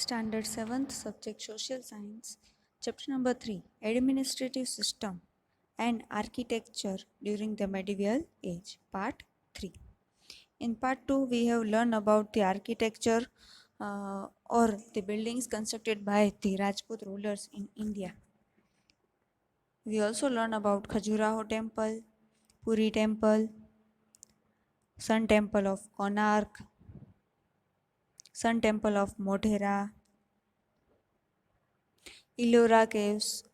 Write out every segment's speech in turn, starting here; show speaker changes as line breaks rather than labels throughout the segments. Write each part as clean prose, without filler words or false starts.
Standard 7th Subject Social Science, Chapter number 3, Administrative System and Architecture during the Medieval Age, Part 3. In Part 2, we have learned about the architecture or the buildings constructed by the Rajput rulers in India. We also learn about Khajuraho Temple, Puri Temple, Sun Temple of Konark, Sun Temple of Modhera, Ellora Caves,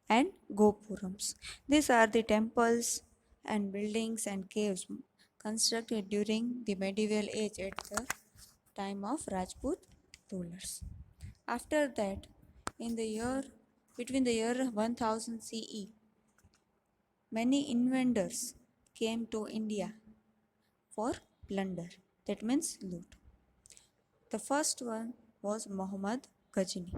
and Gopurams. These are the temples and buildings and caves constructed during the medieval age at the time of Rajput rulers. After that, in the year between the year 1000 CE, many invaders came to India for plunder. That means loot. The first one was Muhammad Ghazni.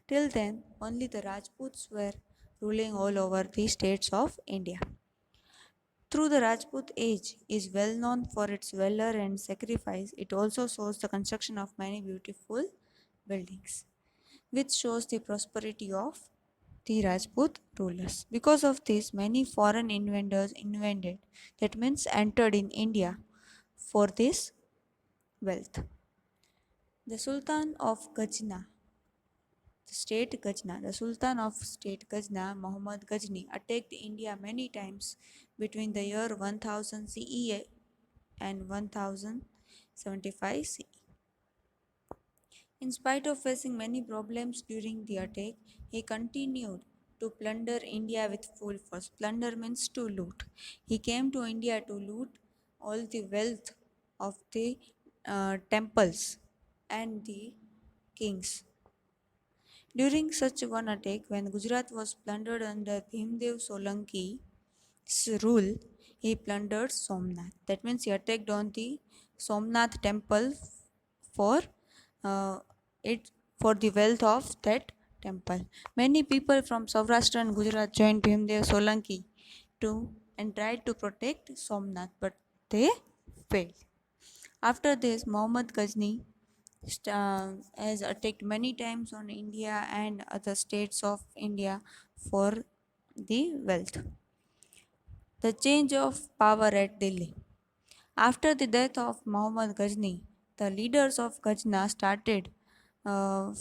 Till then, only the Rajputs were ruling all over the states of India. Through the Rajput age is well known for its valor and sacrifice, it also shows the construction of many beautiful buildings, which shows the prosperity of the Rajput rulers. Because of this, many foreign invaders invaded, that means entered in India for this wealth. The Sultan of Ghazna, the Sultan of state Ghazna, Muhammad Ghazni, attacked India many times between the year 1000 CE and 1075 CE. In spite of facing many problems during the attack, he continued to plunder India with full force. Plunder means to loot. He came to India to loot all the wealth of the temples and the kings. During such one attack, when Gujarat was plundered under Bhimdev Solanki's rule, he plundered Somnath. That means he attacked on the Somnath temple for uh, it for the wealth of that temple. Many people from Saurashtra and Gujarat joined Bhimdev Solanki to and tried to protect Somnath, but they failed. After this, Muhammad Ghazni has attacked many times on India and other states of India for the wealth. The change of power at Delhi. After the death of Muhammad Ghazni, the leaders of Ghazna started uh,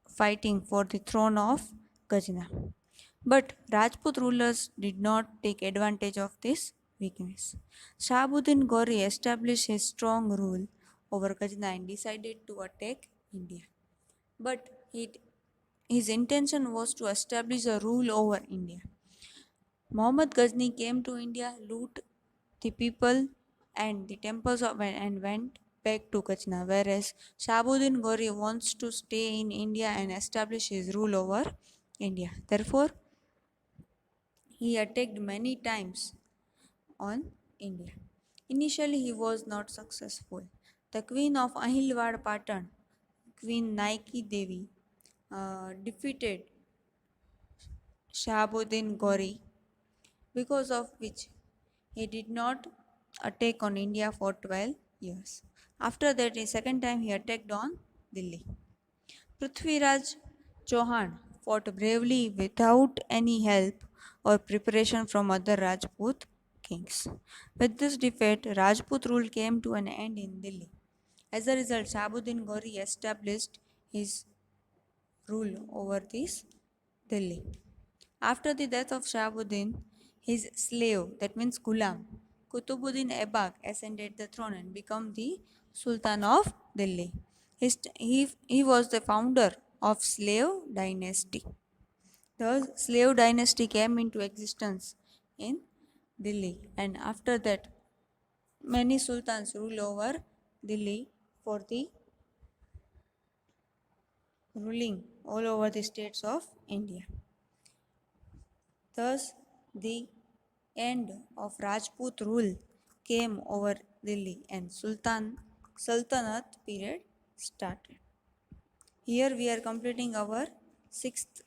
fighting for the throne of Ghazna. But Rajput rulers did not take advantage of this weakness. Shahabuddin Ghori established his strong rule over Ghazna and decided to attack India. But his intention was to establish a rule over India. Muhammad Ghazni came to India, loot the people and the temples and went back to Ghazna, whereas Shahabuddin Ghori wants to stay in India and establish his rule over India. Therefore, he attacked many times on India. Initially, he was not successful. The queen of Ahilwad Patan, Queen Naiki Devi, defeated Shahabuddin Ghori, because of which he did not attack on India for 12 years. After that, a second time he attacked on Delhi. Prithviraj Chauhan fought bravely without any help or preparation from other Rajput kings. With this defeat, Rajput rule came to an end in Delhi. As a result, Shahabuddin Ghori established his rule over this Delhi. After the death of Shahabuddin, his slave, that means Ghulam, Kutubuddin Aibak, ascended the throne and became the Sultan of Delhi. He was the founder of slave dynasty. The slave dynasty came into existence in Delhi, and after that, many sultans ruled over Delhi for the ruling all over the states of India. Thus, the end of Rajput rule came over Delhi and Sultanate period started. Here we are completing our sixth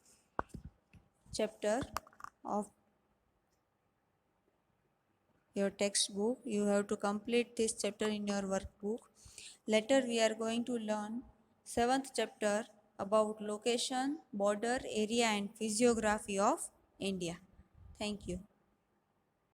chapter of your textbook. You have to complete this chapter in your workbook. Later we are going to learn 7th chapter about location, border, area and physiography of India. Thank you.